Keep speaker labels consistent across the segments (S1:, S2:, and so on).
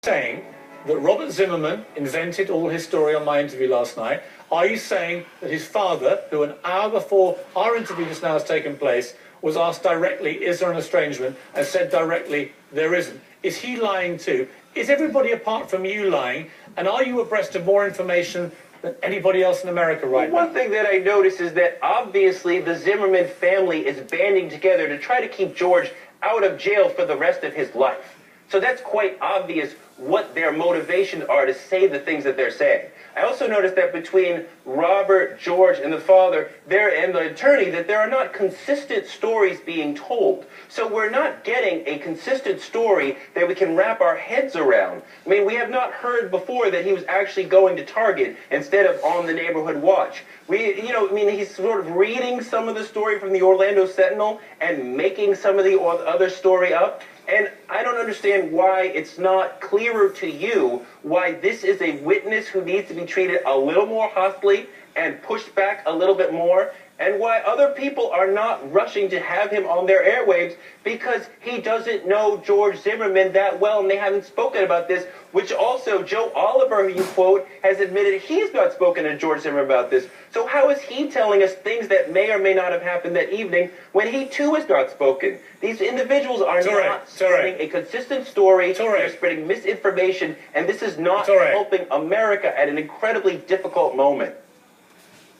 S1: saying that Robert Zimmerman invented all his story on my interview last night? Are you saying that his father, who an hour before our interview just now has taken place, was asked directly, is there an estrangement, and said directly, there isn't? Is he lying too? Is everybody apart from you lying? And are you abreast of more information than anybody else in America right now?
S2: One thing that I noticed is that obviously the Zimmerman family is banding together to try to keep George out of jail for the rest of his life. So that's quite obvious what their motivations are to say the things that they're saying. I also noticed that between Robert, George, and the father, and the attorney, that there are not consistent stories being told. So we're not getting a consistent story that we can wrap our heads around. I mean, we have not heard before that he was actually going to Target instead of on the neighborhood watch. He's sort of reading some of the story from the Orlando Sentinel and making some of the other story up. And I don't understand why it's not clearer to you why this is a witness who needs to be treated a little more hostily and pushed back a little bit more, and why other people are not rushing to have him on their airwaves because he doesn't know George Zimmerman that well and they haven't spoken about this, which also Joe Oliver, who you quote, has admitted he's not spoken to George Zimmerman about this. So how is he telling us things that may or may not have happened that evening when he too has not spoken? These individuals are not spreading a consistent story. They're spreading misinformation, and this is not helping America at an incredibly difficult moment.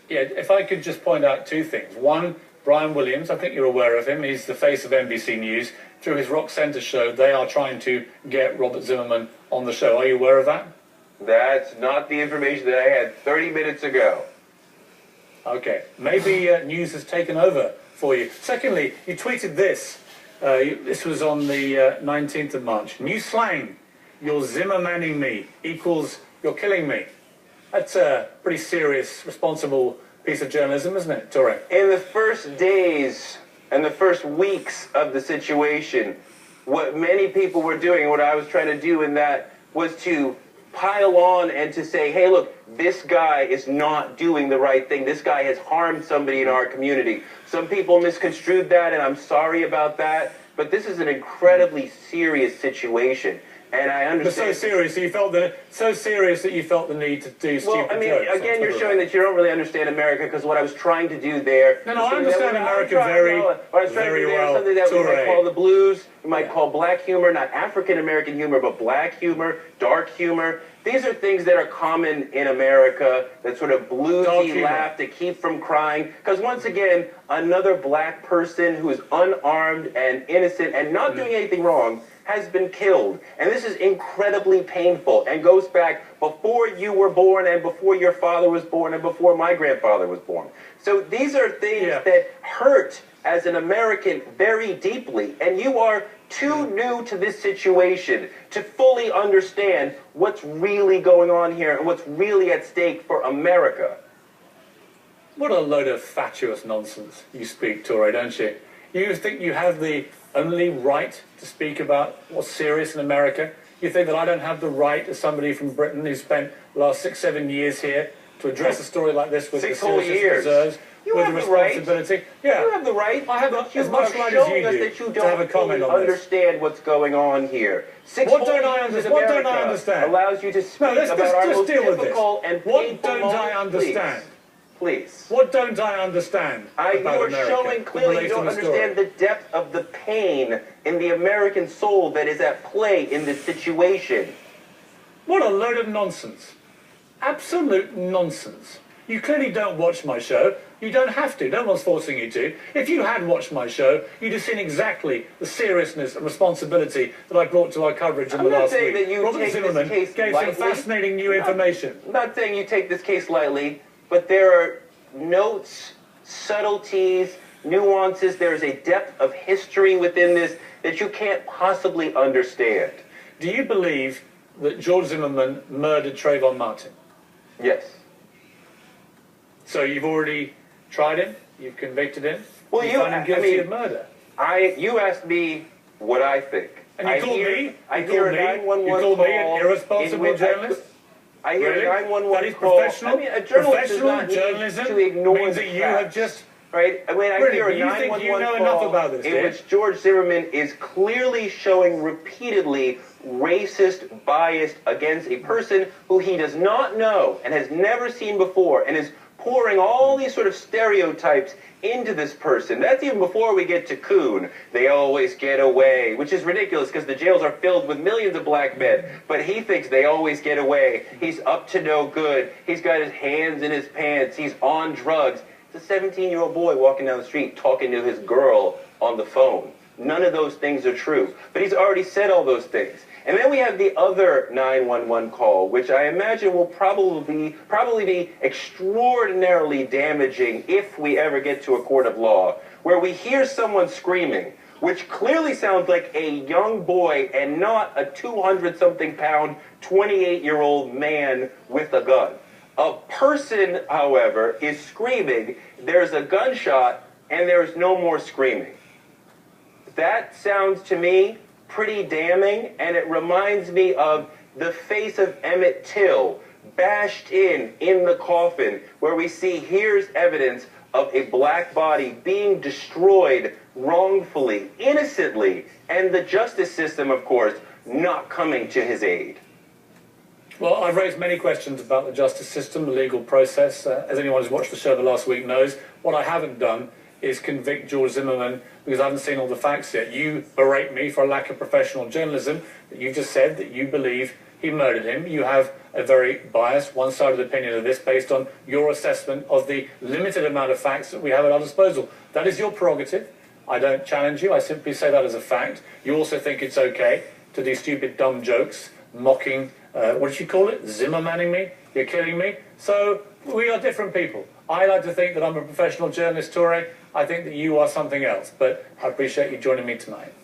S1: Yeah, if I could just point out two things. One, Brian Williams, I think you're aware of him. He's the face of NBC News. Through his Rock Center show, they are trying to get Robert Zimmerman on the show. Are you aware of that?
S2: That's not the information that I had 30 minutes ago.
S1: Okay. Maybe news has taken over for you. Secondly, you tweeted this. This was on the 19th of March. New slang, you're Zimmermanning me equals you're killing me. That's a pretty serious, responsible piece of journalism, isn't it, Torre?
S2: In the first days and the first weeks of the situation, what many people were doing, what I was trying to do in that, was to pile on and to say, hey, look, this guy is not doing the right thing. This guy has harmed somebody in our community. Some people misconstrued that, and I'm sorry about that, but this is an incredibly serious situation. And I understand.
S1: But so serious that you felt the need to do stupid jokes.
S2: Well, I mean, again, you're showing that you don't really understand America, because what I was trying to do there.
S1: No, I understand America very well.
S2: Something that we might call the blues, we might call black humor, not African American humor, but black humor, dark humor. These are things that are common in America, that sort of bluesy laugh to keep from crying. Because once again, another black person who is unarmed and innocent and not doing anything wrong has been killed. And this is incredibly painful and goes back before you were born and before your father was born and before my grandfather was born. So these are things that hurt as an American very deeply. And you are too new to this situation to fully understand what's really going on here and what's really at stake for America.
S1: What a load of fatuous nonsense you speak, Torre, don't you? You think you have the only right to speak about what's serious in America? You think that I don't have the right, as somebody from Britain who spent the last 6-7 years here, to address a story like this with the seriousness it deserves, with the responsibility? Yeah,
S2: you have the right.
S1: I have as much right as you do to have a comment on this.
S2: Understand what's going on here.
S1: What don't I understand?
S2: Allows you to speak about our most difficult and painful
S1: What don't I understand?
S2: Please.
S1: What don't I understand about America?
S2: You are showing clearly you don't understand the depth of the pain in the American soul that is at play in this situation.
S1: What a load of nonsense. Absolute nonsense. You clearly don't watch my show. You don't have to. No one's forcing you to. If you had watched my show, you'd have seen exactly the seriousness and responsibility that I brought to our coverage in the last week. Robert Zimmerman gave some fascinating new information.
S2: I'm not saying you take this case lightly, but there are notes, subtleties, nuances. There is a depth of history within this that you can't possibly understand.
S1: Do you believe that George Zimmerman murdered Trayvon Martin?
S2: Yes.
S1: So you've already tried him? You've convicted him?
S2: Well,
S1: you found him guilty of murder?
S2: You asked me what I think.
S1: And you called me?
S2: You called
S1: me an irresponsible journalist?
S2: I hear a 911
S1: that is
S2: call.
S1: professional.
S2: I mean, a journalist does not
S1: journalism
S2: need to ignore
S1: means that you have just
S2: right? When I
S1: Really,
S2: hear
S1: do
S2: a
S1: you think
S2: 911
S1: you know enough
S2: call
S1: about this,
S2: in
S1: dear?
S2: which George Zimmerman is clearly showing repeatedly racist bias against a person who he does not know and has never seen before, and is pouring all these sort of stereotypes into this person. That's even before we get to Coon. They always get away, which is ridiculous because the jails are filled with millions of black men, but he thinks they always get away. He's up to no good. He's got his hands in his pants. He's on drugs. It's a 17-year-old boy walking down the street talking to his girl on the phone. None of those things are true, but he's already said all those things. And then we have the other 911 call, which I imagine will probably be extraordinarily damaging if we ever get to a court of law, where we hear someone screaming, which clearly sounds like a young boy and not a 200-something pound, 28-year-old man with a gun. A person, however, is screaming, there's a gunshot, and there's no more screaming. That sounds to me pretty damning, and it reminds me of the face of Emmett Till bashed in the coffin, where we see here's evidence of a black body being destroyed wrongfully, innocently, and the justice system, of course, not coming to his aid.
S1: Well, I've raised many questions about the justice system, the legal process. As anyone who's watched the show the last week knows, what I haven't done is convict George Zimmerman because I haven't seen all the facts yet. You berate me for a lack of professional journalism, but you just said that you believe he murdered him. You have a very biased, one-sided opinion of this based on your assessment of the limited amount of facts that we have at our disposal. That is your prerogative. I don't challenge you. I simply say that as a fact. You also think it's okay to do stupid, dumb jokes, mocking, what did you call it? Zimmermanning me? You're killing me? So we are different people. I like to think that I'm a professional journalist, Torre. I think that you are something else. But I appreciate you joining me tonight.